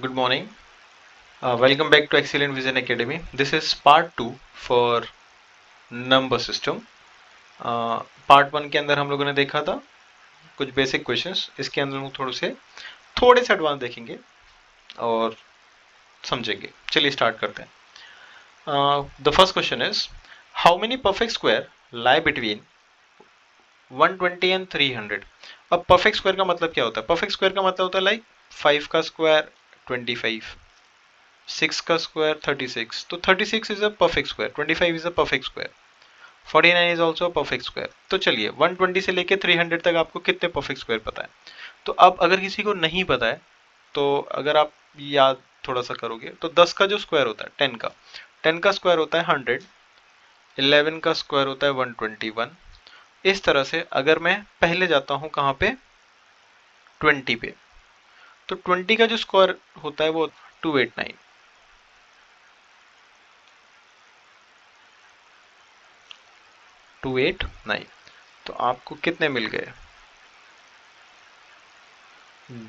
Good morning. Welcome back to Excellent Vision Academy. This is part 2 for number system. Part 1 के अंदर हम लोगों ने देखा था कुछ बेसिक क्वेश्चंस. इसके अंदर हम थोड़े से एडवांस देखेंगे और समझेंगे. चलिए स्टार्ट करते हैं. The first question is how many perfect square lie between 120 and 300. अब परफेक्ट स्क्वायर का मतलब क्या होता है? परफेक्ट स्क्वायर का मतलब होता है लाइक 5 का स्क्वायर 25, 6 का स्क्वायर 36. तो 36 is a perfect square, 25 is a perfect square, 49 is also perfect square. तो चलिए 120 से लेके 300 तक आपको कितने परफेक्ट स्क्वायर पता है? तो अब अगर किसी को नहीं पता है तो अगर आप याद थोड़ा सा करोगे तो 10 का जो स्क्वायर होता है 10 का स्क्वायर होता है 100, 11 का स्क्वायर होता है 121. इस तरह से अगर मैं पहले जाता हूं कहां पे? 20 पे. तो 20 का जो स्क्वायर होता है वो 289. 289. तो आपको कितने मिल गए?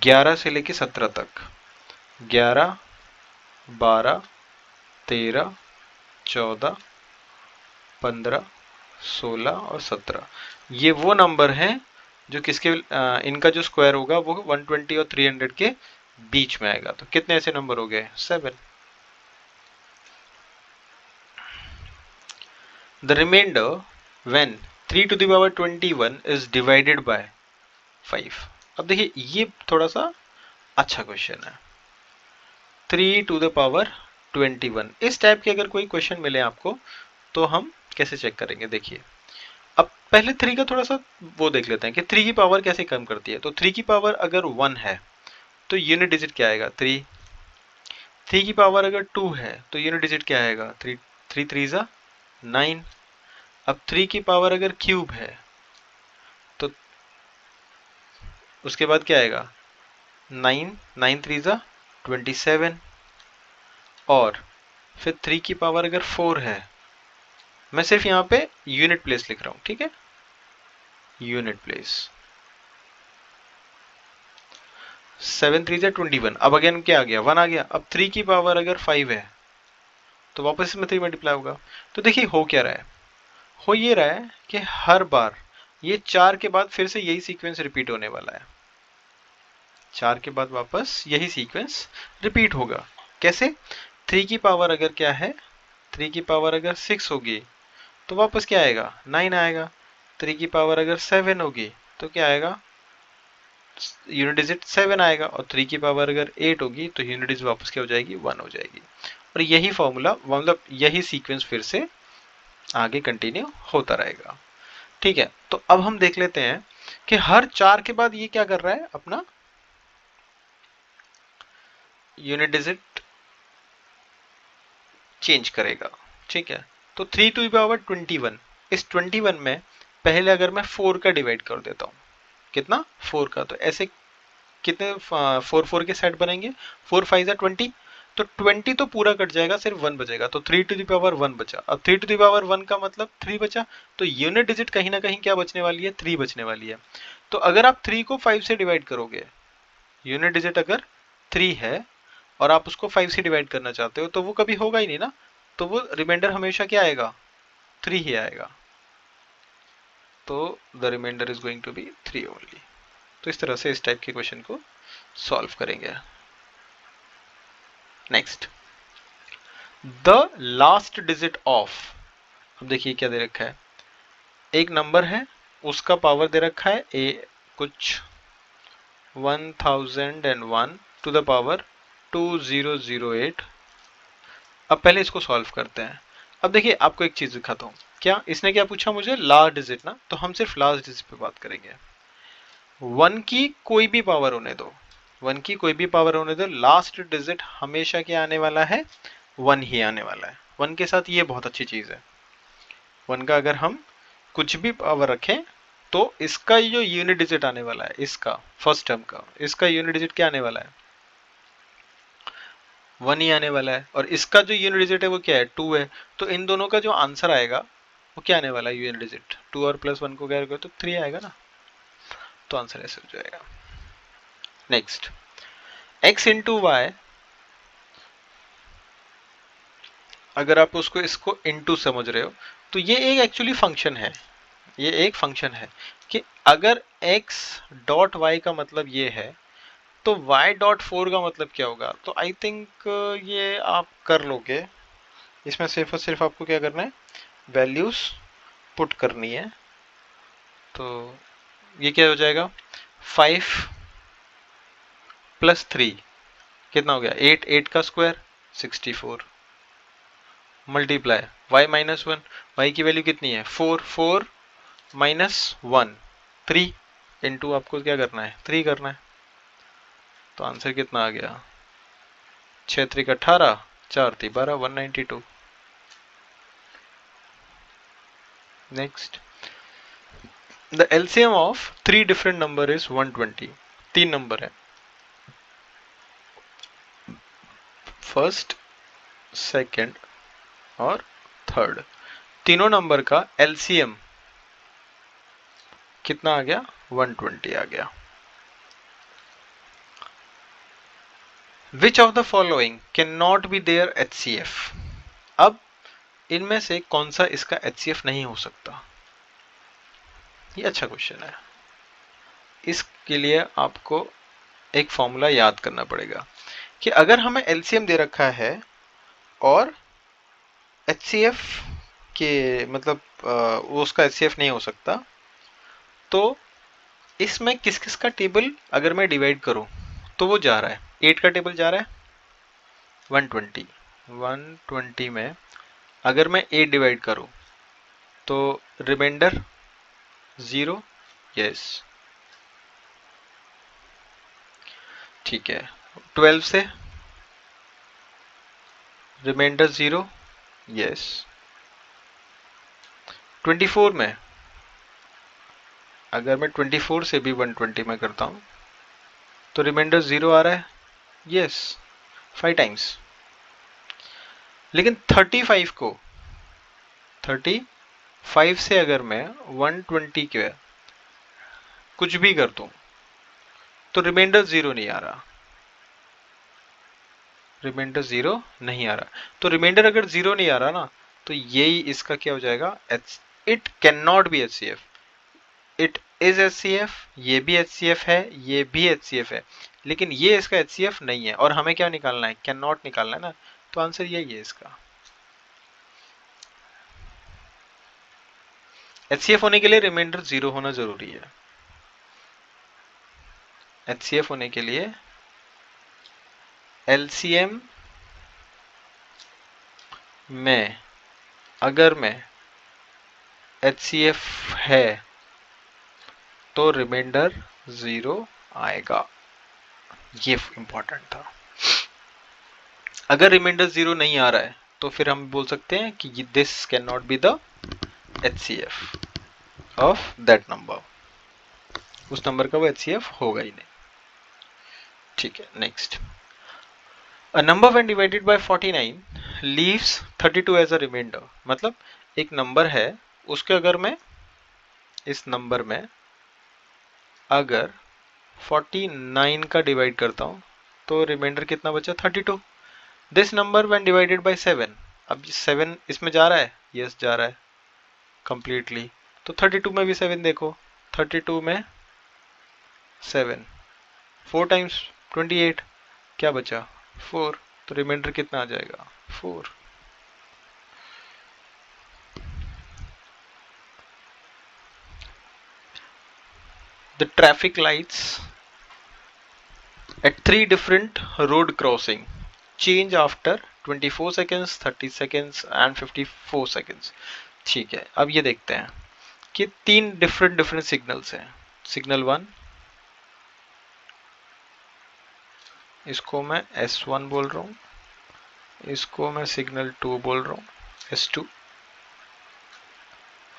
11 से लेके 17 तक. 11, 12, 13, 14, 15, 16 और 17. ये वो नंबर हैं जो किसके इनका जो स्क्वायर होगा वो 120 और 300 के बीच में आएगा. तो कितने ऐसे नंबर हो गए? 7. The remainder when 3 to the power 21 is divided by 5. अब देखिए ये थोड़ा सा अच्छा क्वेश्चन है. 3 टू द पावर 21 इस टाइप के अगर कोई क्वेश्चन मिले आपको तो हम कैसे चेक करेंगे? देखिए अब पहले 3 का थोड़ा सा वो देख लेते हैं कि 3 की पावर कैसे कम करती है. तो 3 की पावर अगर 1 है तो यूनिट डिजिट क्या आएगा? 3. 3 की पावर अगर 2 है तो यूनिट डिजिट क्या आएगा? 3. 3 3 जा 9. अब 3 की पावर अगर क्यूब है तो उसके बाद क्या आएगा? 9. 9 3 जा 27. और फिर 3 की पावर अगर 4 है, मैं सिर्फ यहाँ पे यूनिट प्लेस लिख रहा हूँ, ठीक है? Unit place. 7 3 जा 21. अब अगेन क्या आ गया? 1 आ गया. अब 3 की पावर अगर 5 है तो वापस इसमें 3 मल्टीप्लाई होगा. तो देखिए हो क्या रहा है? हो ये रहा है कि हर बार ये 4 के बाद फिर से यही सीक्वेंस रिपीट होने वाला है. 4 के बाद वापस यही सीक्वेंस रिपीट होगा. कैसे? 3 की पावर अगर क्या है? 3 की पावर अगर 6 होगी तो वापस क्या आएगा? 9 आएगा. 3 की पावर अगर 7 होगी तो क्या आएगा? यूनिट डिजिट 7 आएगा. और 3 की पावर अगर 8 होगी तो यूनिट डिजिट वापस क्या हो जाएगी? 1 हो जाएगी. और यही फॉर्मूला मतलब यही सीक्वेंस फिर से आगे कंटिन्यू होता रहेगा. ठीक है. तो अब हम देख लेते हैं कि हर 4 के बाद ये क्या कर रहा है? अपना यूनिट डिजिट चेंज करेगा. ठीक है. तो 3 टू द पावर 21. इस 21 में पहले अगर मैं 4 का डिवाइड कर देता हूं, कितना? 4 का. तो ऐसे कितने 4 4 के सेट बनेंगे? 4 5 जा 20. तो 20 तो पूरा कट जाएगा, सिर्फ 1 बचेगा. तो 3 टू द पावर 1 बचा. अब 3 टू द पावर 1 का मतलब 3 बचा. तो यूनिट डिजिट कहीं ना कहीं क्या बचने वाली है? 3 बचने वाली है. तो अगर आप 3 को 5 से डिवाइड करोगे, यूनिट डिजिट अगर 3 है और आप उसको 5 से डिवाइड करना चाहते हो तो वो कभी होगा ही नहीं ना. तो वो रिमाइंडर हमेशा क्या आएगा? 3 ही आएगा. तो the remainder is going to be 3 only. तो इस तरह से इस टाइप के क्वेश्चन को सॉल्व करेंगे. Next, the last digit of. अब देखिए क्या दे रखा है. एक नंबर है, उसका पावर दे रखा है ए कुछ 1001 टू द पावर 2008. अब पहले इसको सॉल्व करते हैं. अब देखिए आपको एक चीज दिखाता हूँ. क्या इसने क्या पूछा मुझे? लास्ट डिजिट ना. तो हम सिर्फ लास्ट डिजिट पे बात करेंगे. 1 की कोई भी पावर होने दो, 1 की कोई भी पावर होने दो, लास्ट डिजिट हमेशा क्या आने वाला है? 1 ही आने वाला है. 1 के साथ ये बहुत अच्छी चीज है. 1 का अगर हम कुछ भी पावर रखें तो इसका जो यूनिट डिजिट आने वाला है, इसका फर्स्ट टर्म का, इसका यूनिट डिजिट क्या आने वाला है? 1 ही आने वाला है. और इसका जो यूनिट डिजिट है वो क्या है? 2 है. तो इन दोनों का जो आंसर आएगा वो क्या आने वाला है? यूनिट डिजिट 2 और प्लस 1 को क्या करेगा तो 3 आएगा ना. तो आंसर ऐसे हो जाएगा. नेक्स्ट, x इंटू वाई अगर आप उसको इसको इनटू समझ रहे हो तो ये एक एक्चुअली फंक्शन है, ये एक फंक्शन है कि अगर x डॉट y का मतलब ये है तो y डॉट 4 का मतलब क्या होगा। तो आई थिंक ये आप कर लोगे। इसमें सिर्फ और सिर्फ आपको क्या करना है, वैल्यूज पुट करनी है। तो ये क्या हो जाएगा, 5 प्लस 3 कितना हो गया, 8, 8 का square 64 multiply y minus 1, y की वैल्यू कितनी है 4, 4 माइनस 1 3 इंटू आपको क्या करना है 3 करना है। तो आंसर कितना आ गया, 6 3 18, 4 3 12, 192। Next, the LCM of 3 different number is 120। 3 number है, फर्स्ट, सेकंड और थर्ड। तीनों नंबर का एलसीएम कितना आ गया, 120 आ गया। Which of the following can not be there HCF। अब इनमें से कौन सा इसका HCF नहीं हो सकता, ये अच्छा क्वेश्चन है। इसके लिए आपको एक फॉर्मूला याद करना पड़ेगा कि अगर हमें एलसीएम दे रखा है और HCF के मतलब वो उसका HCF नहीं हो सकता, तो इसमें किस किस का टेबल अगर मैं डिवाइड करूं तो वो जा रहा है, 8 का टेबल जा रहा है 120, 120 में अगर मैं 8 डिवाइड करूं तो रिमाइंडर 0, यस ठीक है। 12 से रिमाइंडर 0, यस। 24 में अगर मैं 24 से भी 120 में करता हूं तो रिमाइंडर 0 आ रहा है, यस 5 टाइम्स। लेकिन 35 को 35 से अगर मैं 120 के कुछ भी कर दूं तो रिमाइंडर 0 नहीं आ रहा, रिमाइंडर 0 नहीं आ रहा। तो रिमाइंडर अगर 0 नहीं आ रहा ना तो यही इसका क्या हो जाएगा, it can not B HCF। It is HCF, ये भी HCF है, ये भी HCF है, लेकिन ये इसका HCF नहीं है। और हमें क्या निकालना है, कैन नॉट निकालना है ना, तो आंसर यही है इसका। HCF होने के लिए रिमाइंडर 0 होना जरूरी है। HCF होने के लिए LCM में अगर मैं HCF है तो रिमाइंडर 0 आएगा, ये इंपॉर्टेंट था। अगर रिमाइंडर 0 नहीं आ रहा है तो फिर हम बोल सकते हैं कि this can not be the HCF of that number, उस नंबर का वो HCF होगा ही नहीं। ठीक है, next, a number when divided by 49 leaves 32 as a remainder. मतलब एक नंबर है, उसके अगर मैं इस नंबर में अगर 49 का डिवाइड करता हूं तो रिमाइंडर कितना बचा, 32। This number when divided bye 7, अब 7 इसमें जा रहा है, यस जा रहा है कंप्लीटली। तो 32 में भी 7 देखो, 32 में 7 4 टाइम्स 28, क्या बचा 4, तो रिमाइंडर कितना आ जाएगा 4। The traffic lights at 3 different road crossing change after 24 seconds, 30 seconds and 54 seconds। ठीक है, अब ये देखते हैं कि 3 डिफरेंट सिग्नल्स हैं। सिग्नल 1, इसको मैं S1 बोल रहा हूँ, इसको मैं सिग्नल 2 बोल रहा हूँ S2,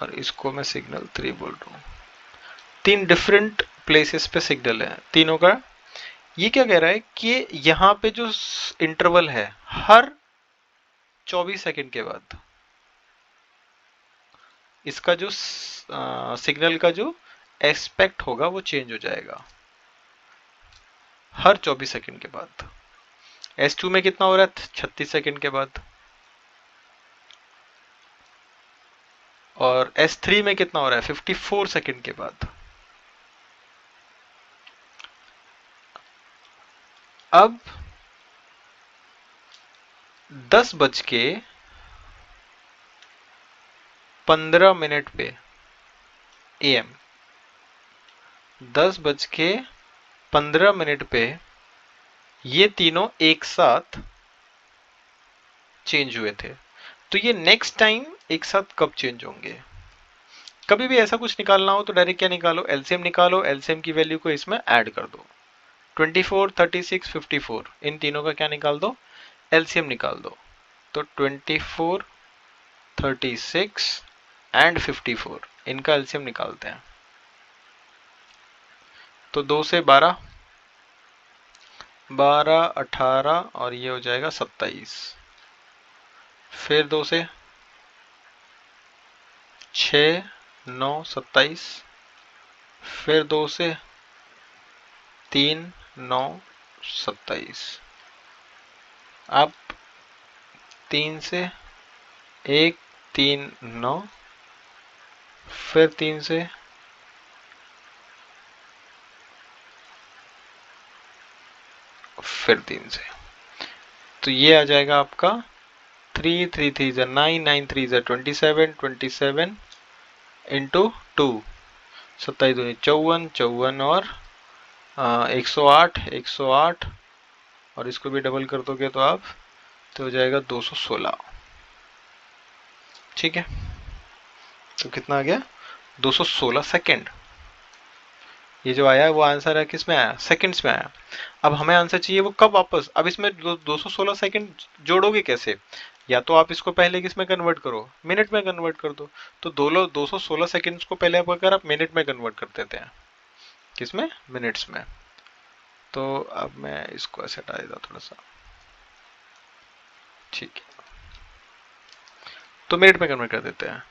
और इसको मैं सिग्नल 3 बोल रहा हूँ। 3 डिफरेंट प्लेसेस पे सिग्नल है तीनों का। ये क्या कह रहा है कि यहाँ पे जो इंटरवल है हर 24 सेकंड के बाद इसका जो सिग्नल का जो एस्पेक्ट होगा वो चेंज हो जाएगा हर 24 सेकंड के बाद। S2 में कितना हो रहा है, 36 सेकंड के बाद। और S3 में कितना हो रहा है 54 सेकंड के बाद। अब 10:15 पे AM, 10:15 पे ये तीनों एक साथ चेंज हुए थे। तो ये नेक्स्ट टाइम एक साथ कब चेंज होंगे? कभी भी ऐसा कुछ निकालना हो तो डायरेक्ट क्या निकालो, एलसीएम निकालो, एलसीएम की वैल्यू को इसमें ऐड कर दो। 24, 36, 54 इन तीनों का क्या निकाल दो, एलसीएम निकाल दो। तो 24, 36 एंड 54 इनका एलसीएम निकालते हैं। तो 2 से 12, 12, 18 और ये हो जाएगा 27। फिर 2 से 6, 9, 27। फिर 2 से 3, 9, 27। अब 3 से 1, 3, 9। फिर 3 से फिर 3 से, तो ये आ जाएगा आपका 3, 3, 3 जा 9, 9, 3 जा 27, 27 इंटू 2, 27 दूनी 54, 54 और 108, 108 और इसको भी डबल कर दोगे तो आप तो हो जाएगा 216। ठीक है, तो कितना आ गया 216 सेकेंड। ये जो आया वो आंसर है किस में आया, सेकंड्स में आया। अब हमें आंसर चाहिए वो कब वापस, अब इसमें 216 सेकंड जोड़ोगे कैसे? या तो आप इसको पहले किस में कन्वर्ट करो, मिनट में कन्वर्ट कर दो। तो 216 सेकंड्स को पहले अगर आप मिनट में कन्वर्ट कर देते हैं, किस में, मिनट्स में। तो अब मैं इसको ऐसे हटा देता थोड़ा सा, ठीक है, तो मिनट में कन्वर्ट कर देते हैं।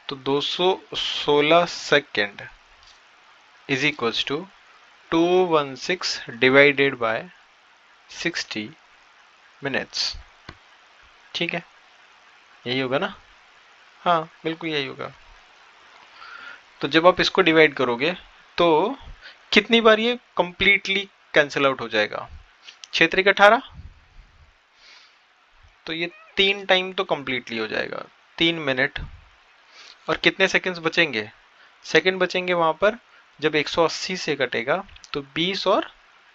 तो 216 second is equals to 216 divided by 60 minutes. ठीक है, यही होगा ना? हाँ बिल्कुल यही होगा। तो जब आप इसको डिवाइड करोगे तो कितनी बार ये कंप्लीटली कैंसिल आउट हो जाएगा, 6 3 18, तो ये 3 टाइम तो कंप्लीटली हो जाएगा, 3 मिनट। और कितने सेकंड्स बचेंगे, सेकंड बचेंगे वहां पर जब 180 से कटेगा तो 20 और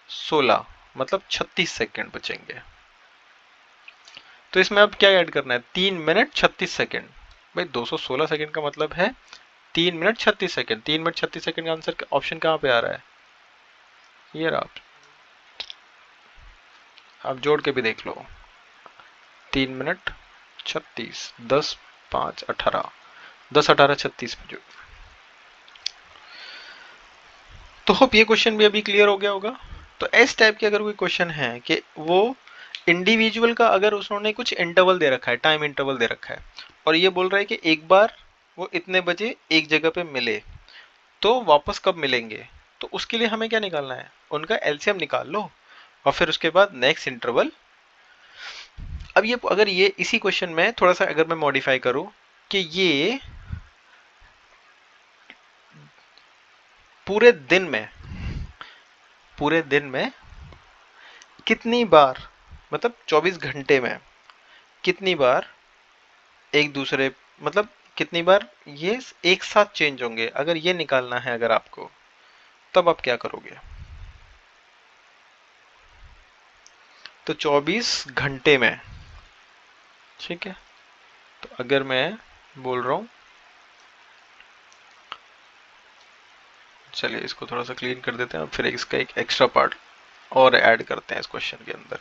16 मतलब 36 सेकंड बचेंगे। तो इसमें अब क्या ऐड करना है, 3 मिनट 36 सेकंड। भाई 216 सेकंड का मतलब है 3 मिनट 36 सेकंड। 3 मिनट 36 सेकंड का आंसर ऑप्शन कहाँ पे आ रहा है, ये रहा। आप जोड़ के भी देख लो, 3 मिनट 36, 10, 5, 18, 10, 18, 36 में जो। तो होप ये क्वेश्चन भी अभी क्लियर हो गया होगा। तो इस टाइप के अगर कोई क्वेश्चन है कि वो इंडिविजुअल का अगर उसने कुछ इंटरवल दे रखा है, टाइम इंटरवल दे रखा है, और ये बोल रहा है कि एक बार वो इतने बजे एक जगह पे मिले तो वापस कब मिलेंगे, तो उसके लिए हमें क्या निकालना है, उनका एलसीएम निकाल लो और फिर उसके बाद नेक्स्ट इंटरवल। अब ये अगर ये इसी क्वेश्चन में थोड़ा सा अगर मैं मॉडिफाई करूं कि ये पूरे दिन में, पूरे दिन में कितनी बार, मतलब 24 घंटे में कितनी बार एक दूसरे, मतलब कितनी बार ये एक साथ चेंज होंगे, अगर ये निकालना है अगर आपको, तब आप क्या करोगे। तो 24 घंटे में, ठीक है, तो अगर मैं बोल रहा हूं, चलिए इसको थोड़ा सा क्लीन कर देते हैं और फिर इसका एक एक्स्ट्रा पार्ट और ऐड करते हैं इस क्वेश्चन के अंदर,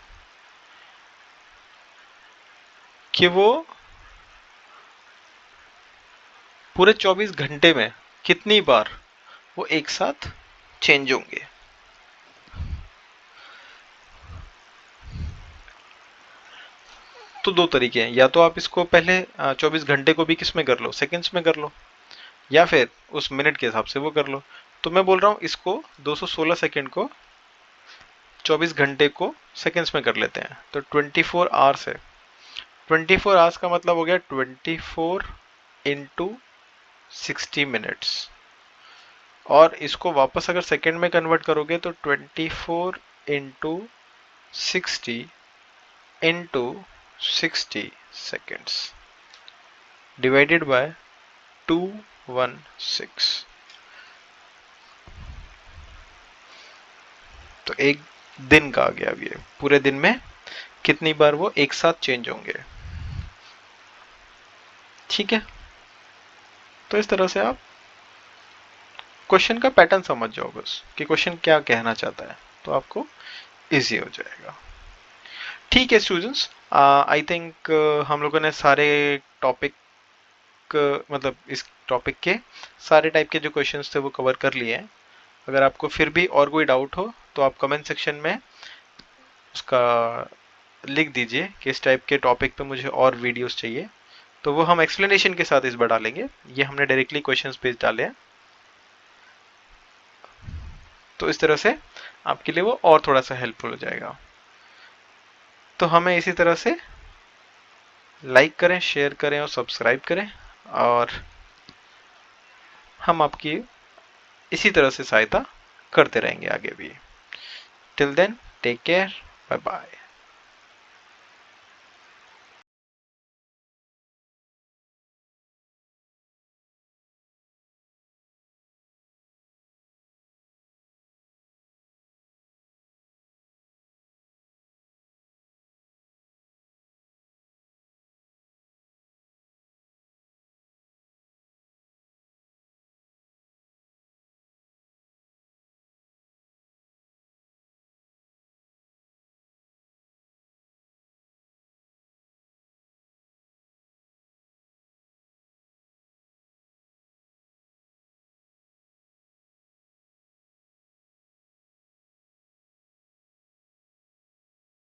कि वो पूरे 24 घंटे में कितनी बार वो एक साथ चेंज होंगे। तो दो तरीके हैं, या तो आप इसको पहले 24 घंटे को भी किस में कर लो, सेकंड्स में कर लो, या फिर उस मिनट के हिसाब से वो कर लो। तो मैं बोल रहा हूं इसको 216 सेकंड को 24 घंटे को सेकंड्स में कर लेते हैं। तो 24 आवर्स है, 24 आवर्स का मतलब हो गया 24 इंटू 60 मिनट्स, और इसको वापस अगर सेकंड में कन्वर्ट करोगे तो 24 into 60 into 60 seconds divided by 216। तो एक दिन का आ गया। अब ये पूरे दिन में कितनी बार वो एक साथ चेंज होंगे। ठीक है, तो इस तरह से आप क्वेश्चन का पैटर्न समझ जाओ बस कि क्वेश्चन क्या कहना चाहता है, तो आपको इजी हो जाएगा। ठीक है स्टूडेंट्स, आई थिंक हम लोगों ने सारे टॉपिक, मतलब इस टॉपिक के सारे टाइप के जो क्वेश्चंस थे वो कवर कर लिए हैं। अगर आपको फिर भी और कोई डाउट हो तो आप कमेंट सेक्शन में उसका लिख दीजिए कि इस टाइप के टॉपिक पे मुझे और वीडियोस चाहिए, तो वो हम एक्सप्लेनेशन के साथ इस बार डालेंगे। ये हमने डायरेक्टली क्वेश्चंस बेस्ड डाले हैं, तो इस तरह से आपके लिए वो और थोड़ा सा हेल्पफुल हो जाएगा। तो हमें इसी तरह से लाइक करें, शेयर करें और सब्सक्राइब करें, और हम आपकी इसी तरह से सहायता करते रहेंगे आगे भी। Till then, take care, bye bye.